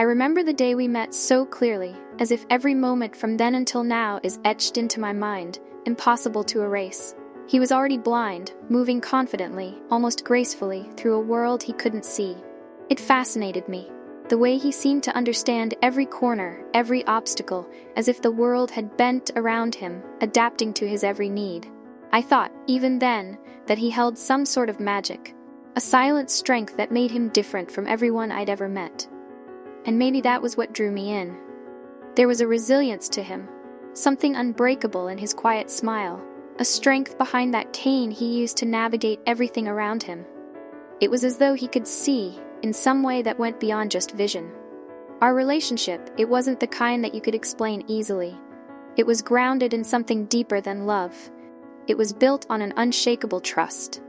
I remember the day we met so clearly, as if every moment from then until now is etched into my mind, impossible to erase. He was already blind, moving confidently, almost gracefully, through a world he couldn't see. It fascinated me, the way he seemed to understand every corner, every obstacle, as if the world had bent around him, adapting to his every need. I thought, even then, that he held some sort of magic, a silent strength that made him different from everyone I'd ever met. And maybe that was what drew me in. There was a resilience to him, something unbreakable in his quiet smile, a strength behind that cane he used to navigate everything around him. It was as though he could see, in some way that went beyond just vision. Our relationship, it wasn't the kind that you could explain easily. It was grounded in something deeper than love. It was built on an unshakable trust.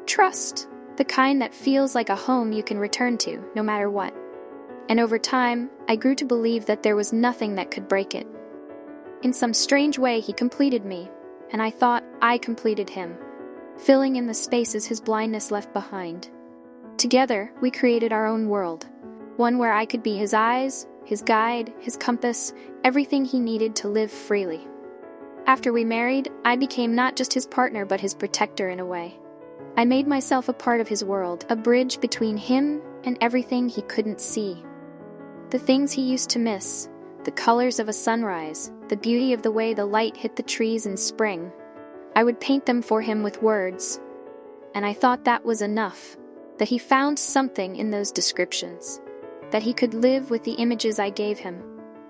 Trust, the kind that feels like a home you can return to, no matter what. And over time, I grew to believe that there was nothing that could break it. In some strange way, he completed me, and I thought I completed him, filling in the spaces his blindness left behind. Together, we created our own world, one where I could be his eyes, his guide, his compass, everything he needed to live freely. After we married, I became not just his partner but his protector in a way. I made myself a part of his world, a bridge between him and everything he couldn't see. The things he used to miss, the colors of a sunrise, the beauty of the way the light hit the trees in spring, I would paint them for him with words. And I thought that was enough, that he found something in those descriptions, that he could live with the images I gave him.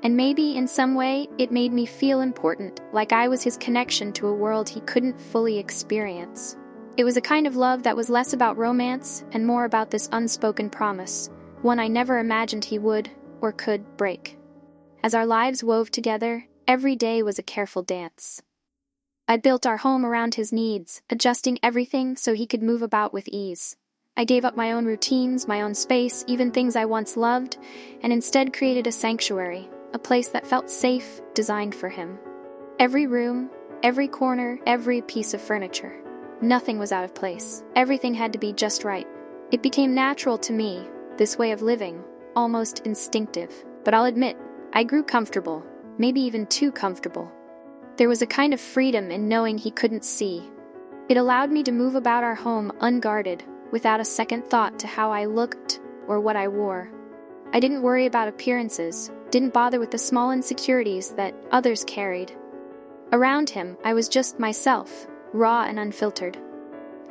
And maybe in some way it made me feel important, like I was his connection to a world he couldn't fully experience. It was a kind of love that was less about romance and more about this unspoken promise, one I never imagined he would or could break. As our lives wove together, every day was a careful dance. I built our home around his needs, adjusting everything so he could move about with ease. I gave up my own routines, my own space, even things I once loved, and instead created a sanctuary, a place that felt safe, designed for him. Every room, every corner, every piece of furniture. Nothing was out of place. Everything had to be just right. It became natural to me, this way of living, almost instinctive. But I'll admit, I grew comfortable, maybe even too comfortable. There was a kind of freedom in knowing he couldn't see. It allowed me to move about our home unguarded, without a second thought to how I looked or what I wore. I didn't worry about appearances, didn't bother with the small insecurities that others carried. Around him, I was just myself, raw and unfiltered.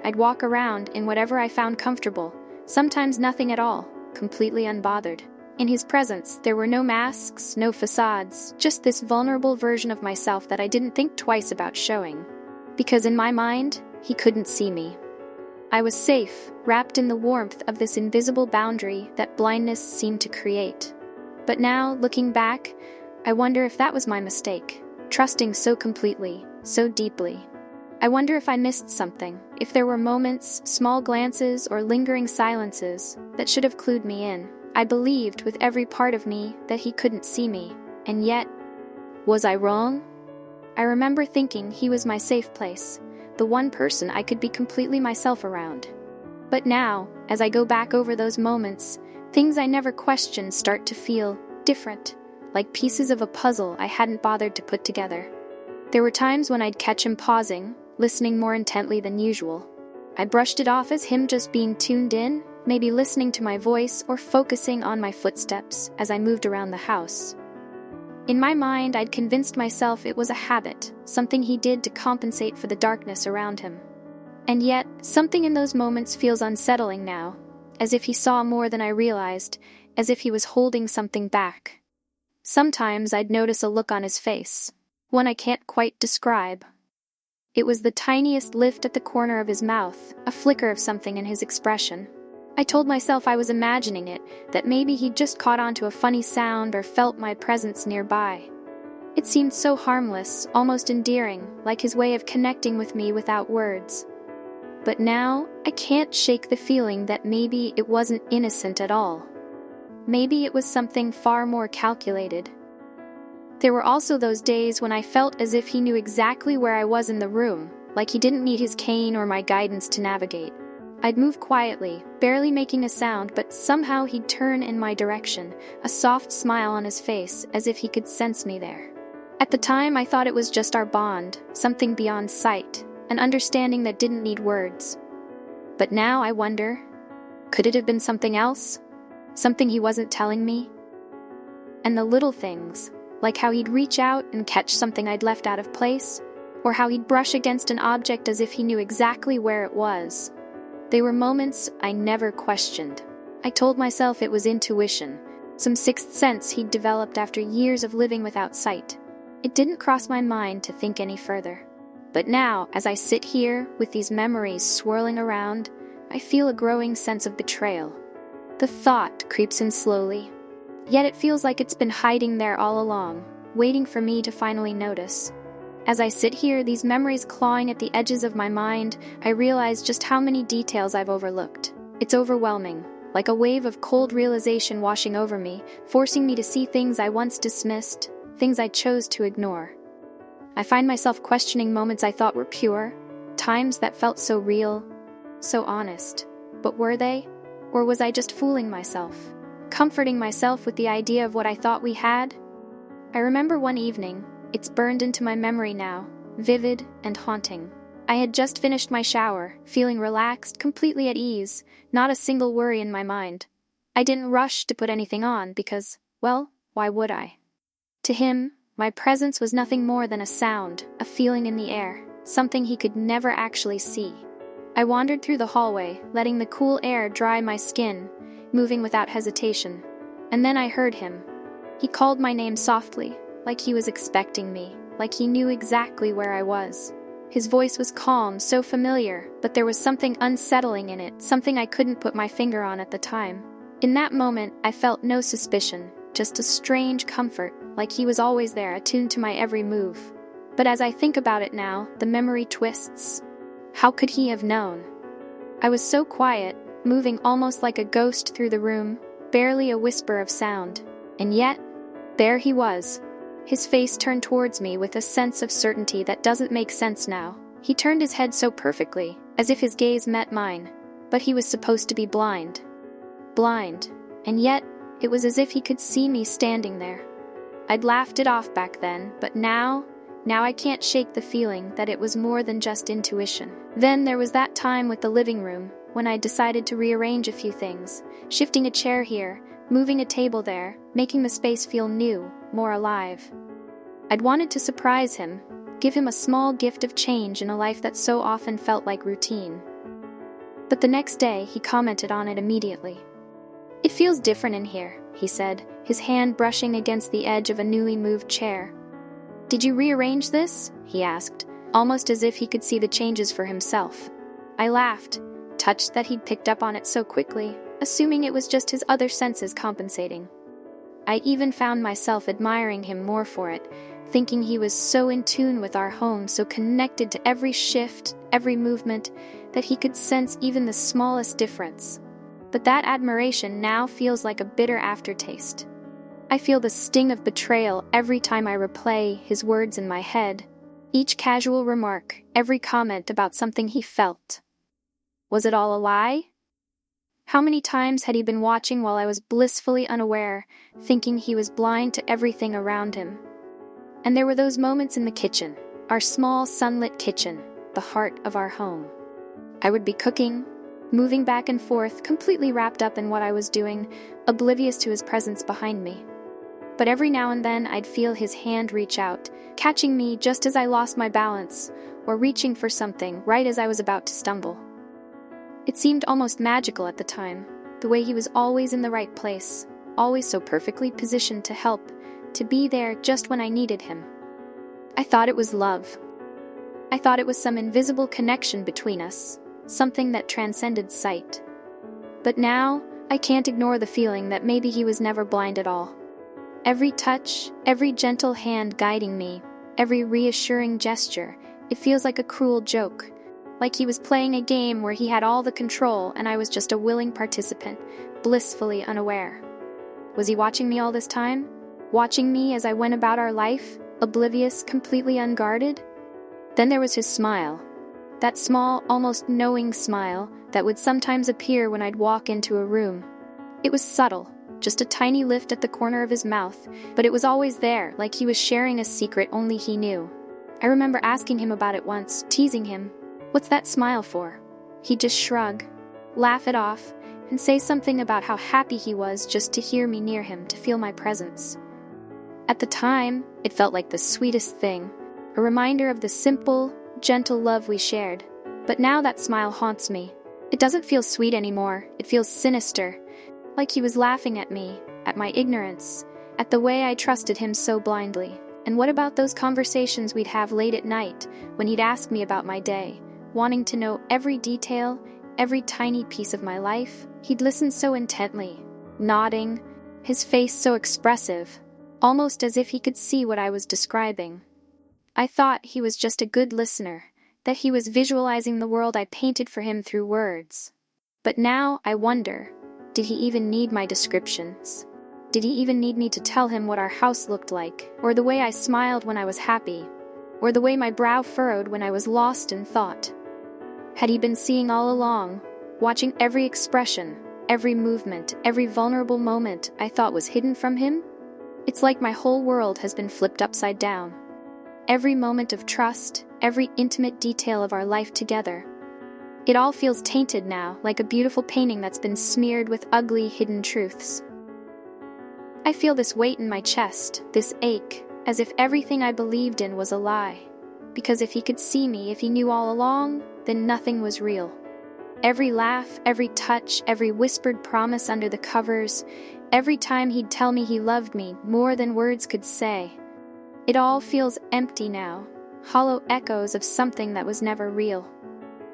I'd walk around in whatever I found comfortable, sometimes nothing at all, completely unbothered. In his presence, there were no masks, no facades, just this vulnerable version of myself that I didn't think twice about showing. Because in my mind, he couldn't see me. I was safe, wrapped in the warmth of this invisible boundary that blindness seemed to create. But now, looking back, I wonder if that was my mistake, trusting so completely, so deeply. I wonder if I missed something, if there were moments, small glances, or lingering silences that should have clued me in. I believed with every part of me that he couldn't see me, and yet, was I wrong? I remember thinking he was my safe place, the one person I could be completely myself around. But now, as I go back over those moments, things I never questioned start to feel different, like pieces of a puzzle I hadn't bothered to put together. There were times when I'd catch him pausing, listening more intently than usual. I brushed it off as him just being tuned in, maybe listening to my voice or focusing on my footsteps as I moved around the house. In my mind, I'd convinced myself it was a habit, something he did to compensate for the darkness around him. And yet, something in those moments feels unsettling now, as if he saw more than I realized, as if he was holding something back. Sometimes I'd notice a look on his face, one I can't quite describe. It was the tiniest lift at the corner of his mouth, a flicker of something in his expression. I told myself I was imagining it, that maybe he'd just caught on to a funny sound or felt my presence nearby. It seemed so harmless, almost endearing, like his way of connecting with me without words. But now, I can't shake the feeling that maybe it wasn't innocent at all. Maybe it was something far more calculated. There were also those days when I felt as if he knew exactly where I was in the room, like he didn't need his cane or my guidance to navigate. I'd move quietly, barely making a sound, but somehow he'd turn in my direction, a soft smile on his face, as if he could sense me there. At the time, I thought it was just our bond, something beyond sight, an understanding that didn't need words. But now I wonder, could it have been something else? Something he wasn't telling me? And the little things, like how he'd reach out and catch something I'd left out of place, or how he'd brush against an object as if he knew exactly where it was. They were moments I never questioned. I told myself it was intuition, some sixth sense he'd developed after years of living without sight. It didn't cross my mind to think any further. But now, as I sit here with these memories swirling around, I feel a growing sense of betrayal. The thought creeps in slowly, yet it feels like it's been hiding there all along, waiting for me to finally notice. As I sit here, these memories clawing at the edges of my mind, I realize just how many details I've overlooked. It's overwhelming, like a wave of cold realization washing over me, forcing me to see things I once dismissed, things I chose to ignore. I find myself questioning moments I thought were pure, times that felt so real, so honest. But were they? Or was I just fooling myself, comforting myself with the idea of what I thought we had? I remember one evening, it's burned into my memory now, vivid and haunting. I had just finished my shower, feeling relaxed, completely at ease, not a single worry in my mind. I didn't rush to put anything on because, well, why would I? To him, my presence was nothing more than a sound, a feeling in the air, something he could never actually see. I wandered through the hallway, letting the cool air dry my skin, moving without hesitation. And then I heard him. He called my name softly, like he was expecting me, like he knew exactly where I was. His voice was calm, so familiar, but there was something unsettling in it, something I couldn't put my finger on at the time. In that moment, I felt no suspicion, just a strange comfort, like he was always there, attuned to my every move. But as I think about it now, the memory twists. How could he have known? I was so quiet, moving almost like a ghost through the room, barely a whisper of sound. And yet, there he was. His face turned towards me with a sense of certainty that doesn't make sense now. He turned his head so perfectly, as if his gaze met mine. But he was supposed to be blind. Blind. And yet, it was as if he could see me standing there. I'd laughed it off back then, but now I can't shake the feeling that it was more than just intuition. Then there was that time with the living room, when I decided to rearrange a few things, shifting a chair here, moving a table there, making the space feel new, more alive. I'd wanted to surprise him, give him a small gift of change in a life that so often felt like routine. But the next day, he commented on it immediately. "It feels different in here," he said, his hand brushing against the edge of a newly moved chair. "Did you rearrange this?" he asked, almost as if he could see the changes for himself. I laughed, touched that he'd picked up on it so quickly, assuming it was just his other senses compensating. I even found myself admiring him more for it, thinking he was so in tune with our home, so connected to every shift, every movement, that he could sense even the smallest difference. But that admiration now feels like a bitter aftertaste. I feel the sting of betrayal every time I replay his words in my head. Each casual remark, every comment about something he felt. Was it all a lie? How many times had he been watching while I was blissfully unaware, thinking he was blind to everything around him? And there were those moments in the kitchen, our small sunlit kitchen, the heart of our home. I would be cooking, moving back and forth, completely wrapped up in what I was doing, oblivious to his presence behind me. But every now and then I'd feel his hand reach out, catching me just as I lost my balance, or reaching for something right as I was about to stumble. It seemed almost magical at the time, the way he was always in the right place, always so perfectly positioned to help, to be there just when I needed him. I thought it was love. I thought it was some invisible connection between us, something that transcended sight. But now, I can't ignore the feeling that maybe he was never blind at all. Every touch, every gentle hand guiding me, every reassuring gesture, it feels like a cruel joke. Like he was playing a game where he had all the control and I was just a willing participant, blissfully unaware. Was he watching me all this time? Watching me as I went about our life, oblivious, completely unguarded? Then there was his smile. That small, almost knowing smile that would sometimes appear when I'd walk into a room. It was subtle, just a tiny lift at the corner of his mouth, but it was always there, like he was sharing a secret only he knew. I remember asking him about it once, teasing him. "What's that smile for?" He'd just shrug, laugh it off, and say something about how happy he was just to hear me near him, to feel my presence. At the time, it felt like the sweetest thing, a reminder of the simple, gentle love we shared. But now that smile haunts me. It doesn't feel sweet anymore, it feels sinister, like he was laughing at me, at my ignorance, at the way I trusted him so blindly. And what about those conversations we'd have late at night, when he'd ask me about my day, wanting to know every detail, every tiny piece of my life? He'd listen so intently, nodding, his face so expressive, almost as if he could see what I was describing. I thought he was just a good listener, that he was visualizing the world I painted for him through words. But now I wonder, did he even need my descriptions? Did he even need me to tell him what our house looked like, or the way I smiled when I was happy, or the way my brow furrowed when I was lost in thought? Had he been seeing all along, watching every expression, every movement, every vulnerable moment I thought was hidden from him? It's like my whole world has been flipped upside down. Every moment of trust, every intimate detail of our life together. It all feels tainted now, like a beautiful painting that's been smeared with ugly, hidden truths. I feel this weight in my chest, this ache, as if everything I believed in was a lie. Because if he could see me, if he knew all along, then nothing was real. Every laugh, every touch, every whispered promise under the covers, every time he'd tell me he loved me more than words could say. It all feels empty now, hollow echoes of something that was never real.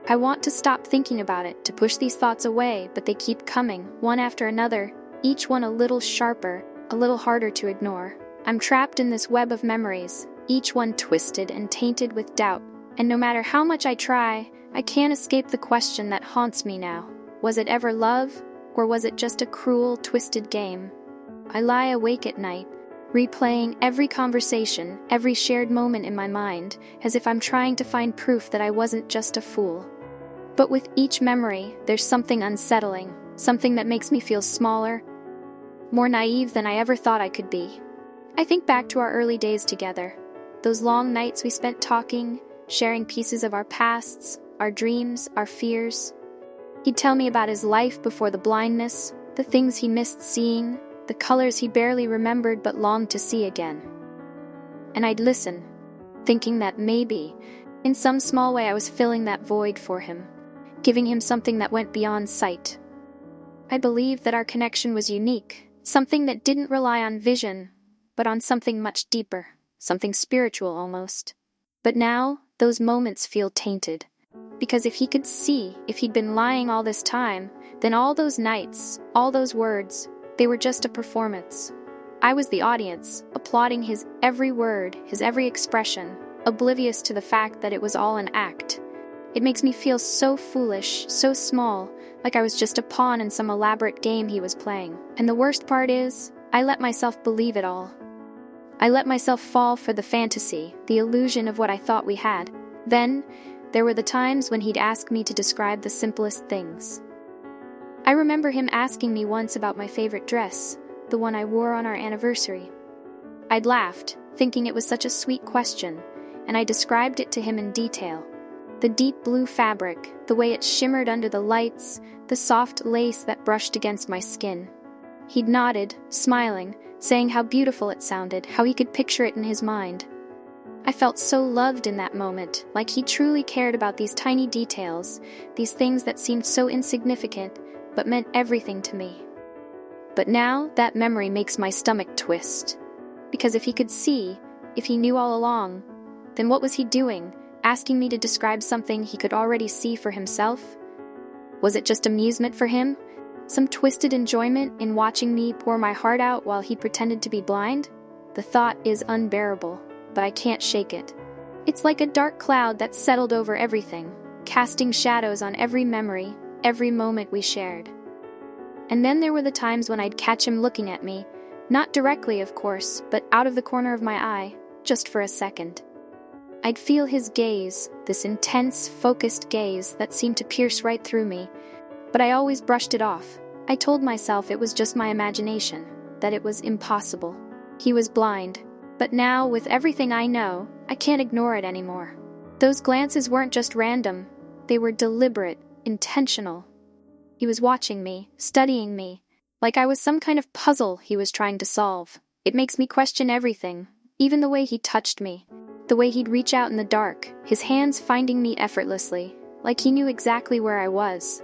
I want to stop thinking about it, to push these thoughts away, but they keep coming, one after another, each one a little sharper, a little harder to ignore. I'm trapped in this web of memories, each one twisted and tainted with doubt, and no matter how much I try, I can't escape the question that haunts me now. Was it ever love, or was it just a cruel, twisted game? I lie awake at night, replaying every conversation, every shared moment in my mind, as if I'm trying to find proof that I wasn't just a fool. But with each memory, there's something unsettling, something that makes me feel smaller, more naive than I ever thought I could be. I think back to our early days together, those long nights we spent talking, sharing pieces of our pasts, our dreams, our fears. He'd tell me about his life before the blindness, the things he missed seeing, the colors he barely remembered but longed to see again. And I'd listen, thinking that maybe, in some small way I was filling that void for him, giving him something that went beyond sight. I believed that our connection was unique, something that didn't rely on vision, but on something much deeper, something spiritual almost. But now, those moments feel tainted. Because if he could see, if he'd been lying all this time, then all those nights, all those words, they were just a performance. I was the audience, applauding his every word, his every expression, oblivious to the fact that it was all an act. It makes me feel so foolish, so small, like I was just a pawn in some elaborate game he was playing. And the worst part is, I let myself believe it all. I let myself fall for the fantasy, the illusion of what I thought we had. Then, there were the times when he'd ask me to describe the simplest things. I remember him asking me once about my favorite dress, the one I wore on our anniversary. I'd laughed, thinking it was such a sweet question, and I described it to him in detail. The deep blue fabric, the way it shimmered under the lights, the soft lace that brushed against my skin. He'd nodded, smiling, saying how beautiful it sounded, how he could picture it in his mind. I felt so loved in that moment, like he truly cared about these tiny details, these things that seemed so insignificant, but meant everything to me. But now, that memory makes my stomach twist. Because if he could see, if he knew all along, then what was he doing, asking me to describe something he could already see for himself? Was it just amusement for him? Some twisted enjoyment in watching me pour my heart out while he pretended to be blind? The thought is unbearable, but I can't shake it. It's like a dark cloud that settled over everything, casting shadows on every memory, every moment we shared. And then there were the times when I'd catch him looking at me, not directly, of course, but out of the corner of my eye, just for a second. I'd feel his gaze, this intense, focused gaze that seemed to pierce right through me. But I always brushed it off. I told myself it was just my imagination, that it was impossible. He was blind. But now, with everything I know, I can't ignore it anymore. Those glances weren't just random. They were deliberate, intentional. He was watching me, studying me, like I was some kind of puzzle he was trying to solve. It makes me question everything, even the way he touched me, the way he'd reach out in the dark, his hands finding me effortlessly, like he knew exactly where I was.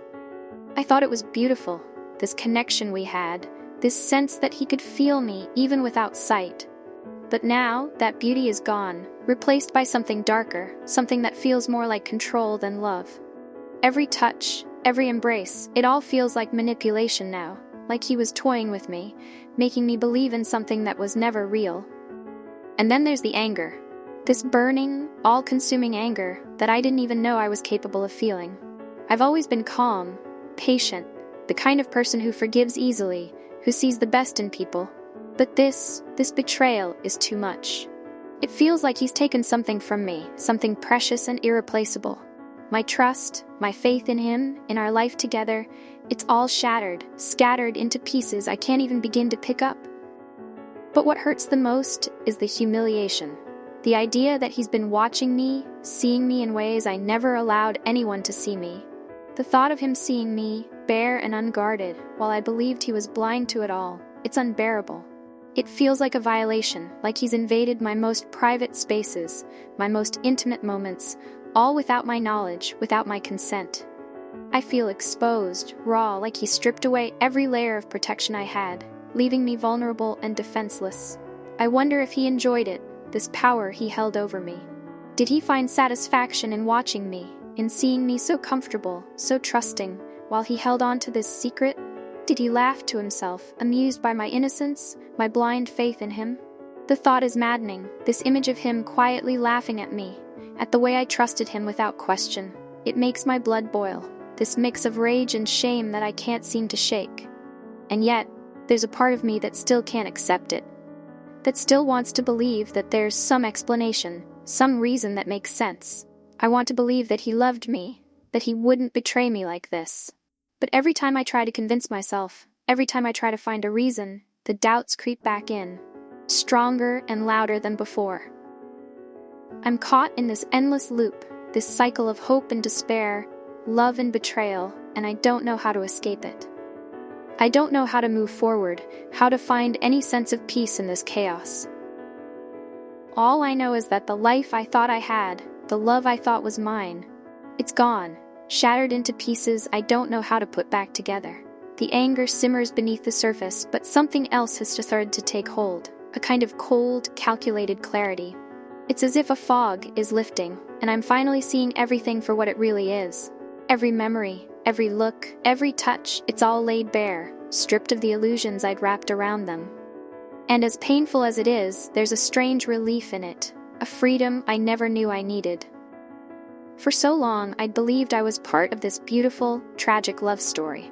I thought it was beautiful, this connection we had, this sense that he could feel me even without sight. But now, that beauty is gone, replaced by something darker, something that feels more like control than love. Every touch, every embrace, it all feels like manipulation now, like he was toying with me, making me believe in something that was never real. And then there's the anger. This burning, all-consuming anger that I didn't even know I was capable of feeling. I've always been calm, patient, the kind of person who forgives easily, who sees the best in people. But this betrayal is too much. It feels like he's taken something from me, something precious and irreplaceable. My trust, my faith in him, in our life together, it's all shattered, scattered into pieces I can't even begin to pick up. But what hurts the most is the humiliation. The idea that he's been watching me, seeing me in ways I never allowed anyone to see me. The thought of him seeing me, bare and unguarded, while I believed he was blind to it all, it's unbearable. It feels like a violation, like he's invaded my most private spaces, my most intimate moments, all without my knowledge, without my consent. I feel exposed, raw, like he stripped away every layer of protection I had, leaving me vulnerable and defenseless. I wonder if he enjoyed it, this power he held over me. Did he find satisfaction in watching me, in seeing me so comfortable, so trusting, while he held on to this secret? Did he laugh to himself, amused by my innocence, my blind faith in him? The thought is maddening, this image of him quietly laughing at me, at the way I trusted him without question. It makes my blood boil, this mix of rage and shame that I can't seem to shake. And yet, there's a part of me that still can't accept it, that still wants to believe that there's some explanation, some reason that makes sense. I want to believe that he loved me, that he wouldn't betray me like this. But every time I try to convince myself, every time I try to find a reason, the doubts creep back in, stronger and louder than before. I'm caught in this endless loop, this cycle of hope and despair, love and betrayal, and I don't know how to escape it. I don't know how to move forward, how to find any sense of peace in this chaos. All I know is that the life I thought I had, the love I thought was mine, it's gone, shattered into pieces I don't know how to put back together. The anger simmers beneath the surface, but something else has started to take hold, a kind of cold, calculated clarity. It's as if a fog is lifting, and I'm finally seeing everything for what it really is. Every memory, every look, every touch, it's all laid bare, stripped of the illusions I'd wrapped around them. And as painful as it is, there's a strange relief in it, a freedom I never knew I needed. For so long, I'd believed I was part of this beautiful, tragic love story.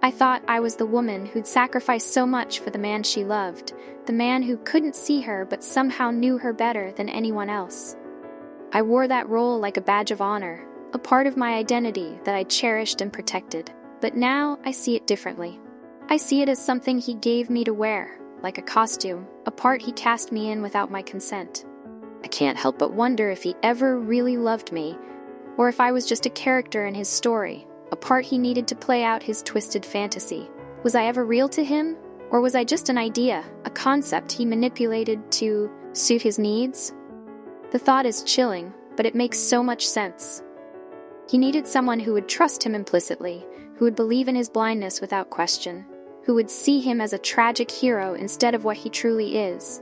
I thought I was the woman who'd sacrificed so much for the man she loved, the man who couldn't see her but somehow knew her better than anyone else. I wore that role like a badge of honor, a part of my identity that I cherished and protected. But now I see it differently. I see it as something he gave me to wear, like a costume, a part he cast me in without my consent. I can't help but wonder if he ever really loved me, or if I was just a character in his story, a part he needed to play out his twisted fantasy. Was I ever real to him? Or was I just an idea, a concept he manipulated to suit his needs? The thought is chilling, but it makes so much sense. He needed someone who would trust him implicitly, who would believe in his blindness without question, who would see him as a tragic hero instead of what he truly is.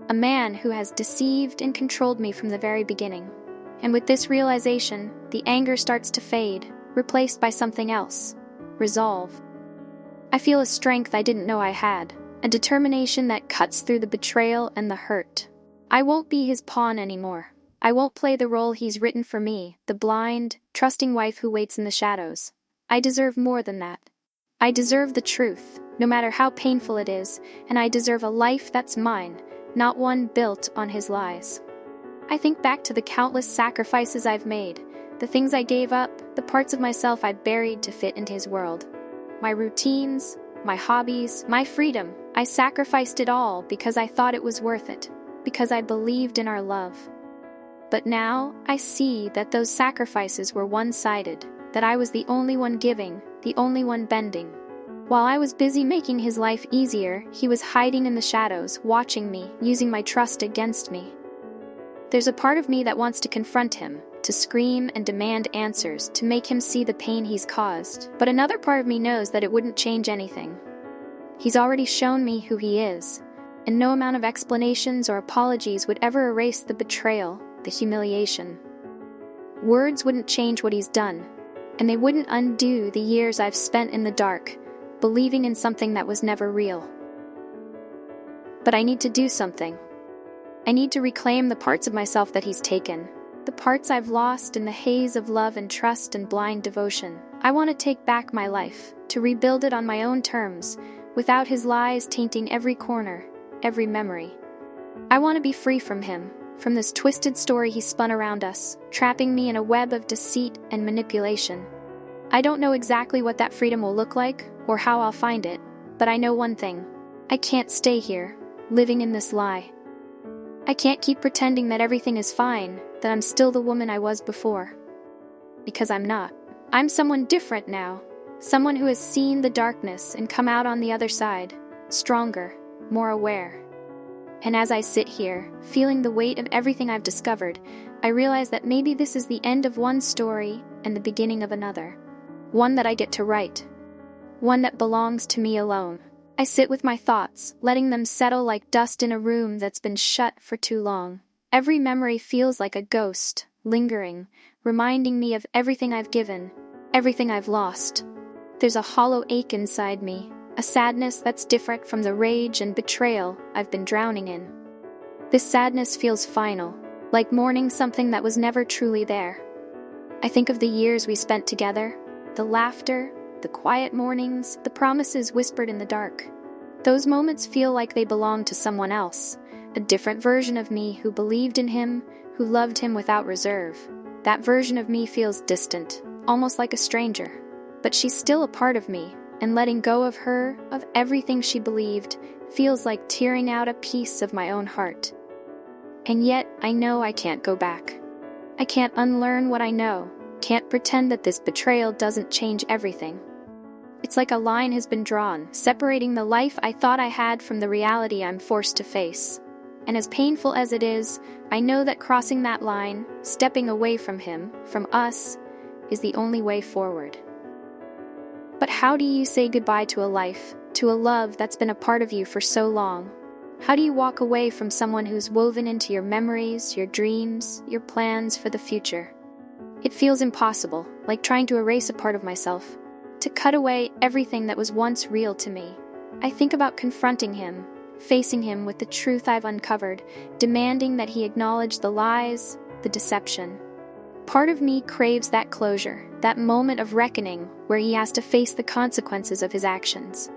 A man who has deceived and controlled me from the very beginning. And with this realization, the anger starts to fade, replaced by something else. Resolve. I feel a strength I didn't know I had, a determination that cuts through the betrayal and the hurt. I won't be his pawn anymore. I won't play the role he's written for me, the blind, trusting wife who waits in the shadows. I deserve more than that. I deserve the truth, no matter how painful it is, and I deserve a life that's mine, not one built on his lies. I think back to the countless sacrifices I've made, the things I gave up, the parts of myself I buried to fit into his world. My routines, my hobbies, my freedom. I sacrificed it all because I thought it was worth it, because I believed in our love. But now I see that those sacrifices were one-sided, that I was the only one giving, the only one bending. While I was busy making his life easier, he was hiding in the shadows, watching me, using my trust against me. There's a part of me that wants to confront him, to scream and demand answers, to make him see the pain he's caused. But another part of me knows that it wouldn't change anything. He's already shown me who he is, and no amount of explanations or apologies would ever erase the betrayal, the humiliation. Words wouldn't change what he's done, and they wouldn't undo the years I've spent in the dark, believing in something that was never real. But I need to do something. I need to reclaim the parts of myself that he's taken, the parts I've lost in the haze of love and trust and blind devotion. I want to take back my life, to rebuild it on my own terms, without his lies tainting every corner, every memory. I want to be free from him, from this twisted story he spun around us, trapping me in a web of deceit and manipulation. I don't know exactly what that freedom will look like, or how I'll find it, but I know one thing. I can't stay here, living in this lie. I can't keep pretending that everything is fine, that I'm still the woman I was before. Because I'm not. I'm someone different now, someone who has seen the darkness and come out on the other side, stronger, more aware. And as I sit here, feeling the weight of everything I've discovered, I realize that maybe this is the end of one story and the beginning of another. One that I get to write. One that belongs to me alone. I sit with my thoughts, letting them settle like dust in a room that's been shut for too long. Every memory feels like a ghost, lingering, reminding me of everything I've given, everything I've lost. There's a hollow ache inside me, a sadness that's different from the rage and betrayal I've been drowning in. This sadness feels final, like mourning something that was never truly there. I think of the years we spent together, the laughter, the quiet mornings, the promises whispered in the dark. Those moments feel like they belong to someone else, a different version of me who believed in him, who loved him without reserve. That version of me feels distant, almost like a stranger. But she's still a part of me, and letting go of her, of everything she believed, feels like tearing out a piece of my own heart. And yet, I know I can't go back. I can't unlearn what I know, can't pretend that this betrayal doesn't change everything. It's like a line has been drawn, separating the life I thought I had from the reality I'm forced to face. And as painful as it is, I know that crossing that line, stepping away from him, from us, is the only way forward. But how do you say goodbye to a life, to a love that's been a part of you for so long? How do you walk away from someone who's woven into your memories, your dreams, your plans for the future? It feels impossible, like trying to erase a part of myself, to cut away everything that was once real to me. I think about confronting him, facing him with the truth I've uncovered, demanding that he acknowledge the lies, the deception. Part of me craves that closure, that moment of reckoning where he has to face the consequences of his actions.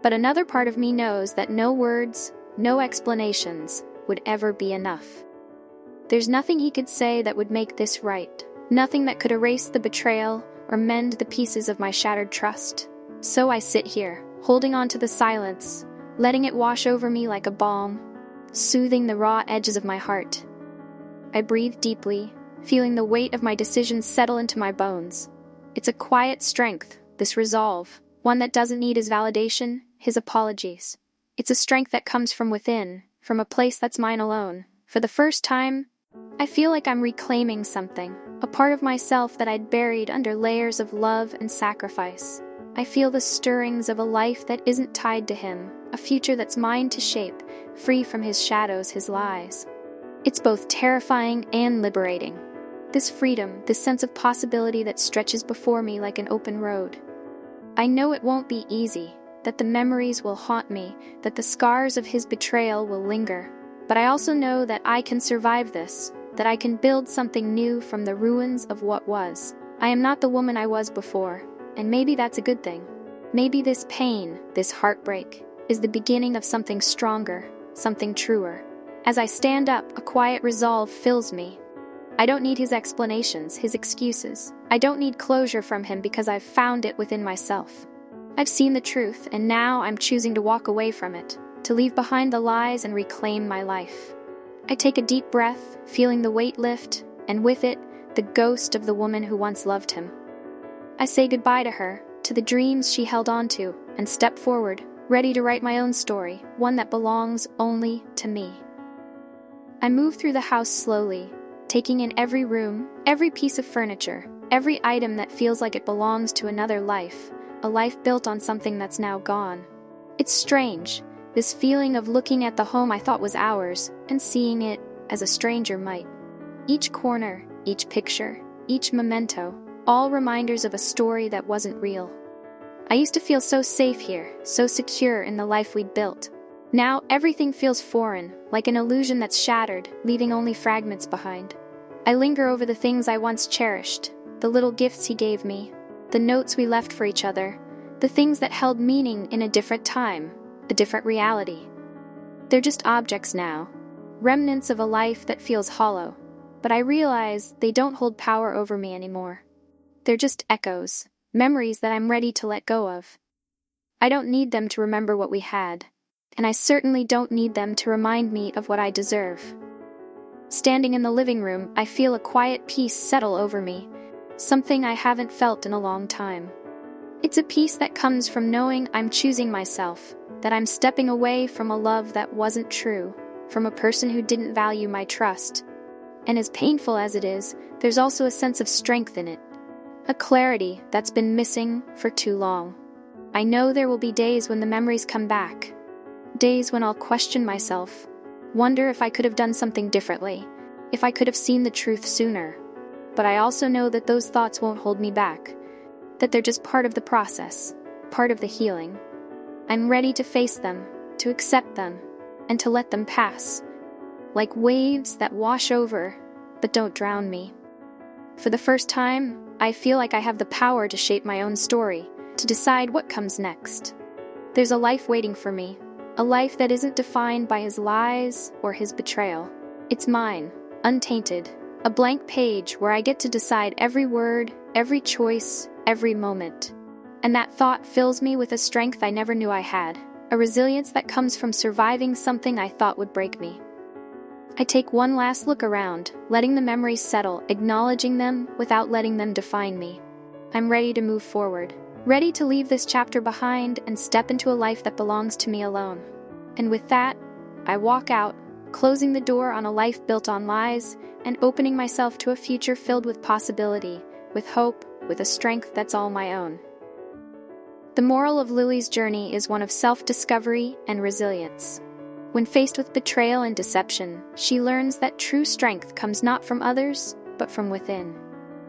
But another part of me knows that no words, no explanations would ever be enough. There's nothing he could say that would make this right, nothing that could erase the betrayal or mend the pieces of my shattered trust. So I sit here, holding on to the silence, letting it wash over me like a balm, soothing the raw edges of my heart. I breathe deeply, feeling the weight of my decisions settle into my bones. It's a quiet strength, this resolve, one that doesn't need his validation, his apologies. It's a strength that comes from within, from a place that's mine alone. For the first time, I feel like I'm reclaiming something, a part of myself that I'd buried under layers of love and sacrifice. I feel the stirrings of a life that isn't tied to him, a future that's mine to shape, free from his shadows, his lies. It's both terrifying and liberating. This freedom, this sense of possibility that stretches before me like an open road. I know it won't be easy, that the memories will haunt me, that the scars of his betrayal will linger. But I also know that I can survive this, that I can build something new from the ruins of what was. I am not the woman I was before, and maybe that's a good thing. Maybe this pain, this heartbreak, is the beginning of something stronger, something truer. As I stand up, a quiet resolve fills me. I don't need his explanations, his excuses. I don't need closure from him because I've found it within myself. I've seen the truth, and now I'm choosing to walk away from it, to leave behind the lies and reclaim my life. I take a deep breath, feeling the weight lift, and with it, the ghost of the woman who once loved him. I say goodbye to her, to the dreams she held on to, and step forward, ready to write my own story, one that belongs only to me. I move through the house slowly, taking in every room, every piece of furniture, every item that feels like it belongs to another life, a life built on something that's now gone. It's strange, this feeling of looking at the home I thought was ours and seeing it as a stranger might. Each corner, each picture, each memento, all reminders of a story that wasn't real. I used to feel so safe here, so secure in the life we'd built. Now everything feels foreign, like an illusion that's shattered, leaving only fragments behind. I linger over the things I once cherished, the little gifts he gave me, the notes we left for each other, the things that held meaning in a different time, a different reality. They're just objects now, remnants of a life that feels hollow, but I realize they don't hold power over me anymore. They're just echoes, memories that I'm ready to let go of. I don't need them to remember what we had, and I certainly don't need them to remind me of what I deserve. Standing in the living room, I feel a quiet peace settle over me, something I haven't felt in a long time. It's a peace that comes from knowing I'm choosing myself, that I'm stepping away from a love that wasn't true, from a person who didn't value my trust. And as painful as it is, there's also a sense of strength in it, a clarity that's been missing for too long. I know there will be days when the memories come back, days when I'll question myself, wonder if I could have done something differently, if I could have seen the truth sooner. But I also know that those thoughts won't hold me back, that they're just part of the process, part of the healing. I'm ready to face them, to accept them, and to let them pass, like waves that wash over, but don't drown me. For the first time, I feel like I have the power to shape my own story, to decide what comes next. There's a life waiting for me, a life that isn't defined by his lies or his betrayal. It's mine, untainted, a blank page where I get to decide every word, every choice, every moment. And that thought fills me with a strength I never knew I had, a resilience that comes from surviving something I thought would break me. I take one last look around, letting the memories settle, acknowledging them without letting them define me. I'm ready to move forward, ready to leave this chapter behind and step into a life that belongs to me alone. And with that, I walk out, closing the door on a life built on lies and opening myself to a future filled with possibility, with hope, with a strength that's all my own. The moral of Lily's journey is one of self-discovery and resilience. When faced with betrayal and deception, she learns that true strength comes not from others, but from within.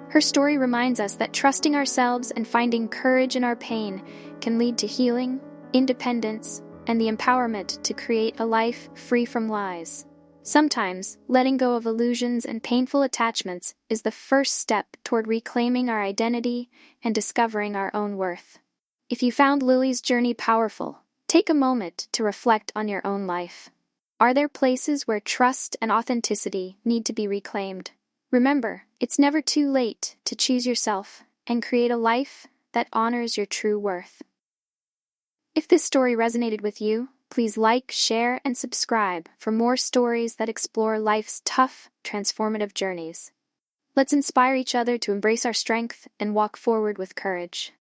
Her story reminds us that trusting ourselves and finding courage in our pain can lead to healing, independence, and the empowerment to create a life free from lies. Sometimes, letting go of illusions and painful attachments is the first step toward reclaiming our identity and discovering our own worth. If you found Lily's journey powerful, take a moment to reflect on your own life. Are there places where trust and authenticity need to be reclaimed? Remember, it's never too late to choose yourself and create a life that honors your true worth. If this story resonated with you, please like, share, and subscribe for more stories that explore life's tough, transformative journeys. Let's inspire each other to embrace our strength and walk forward with courage.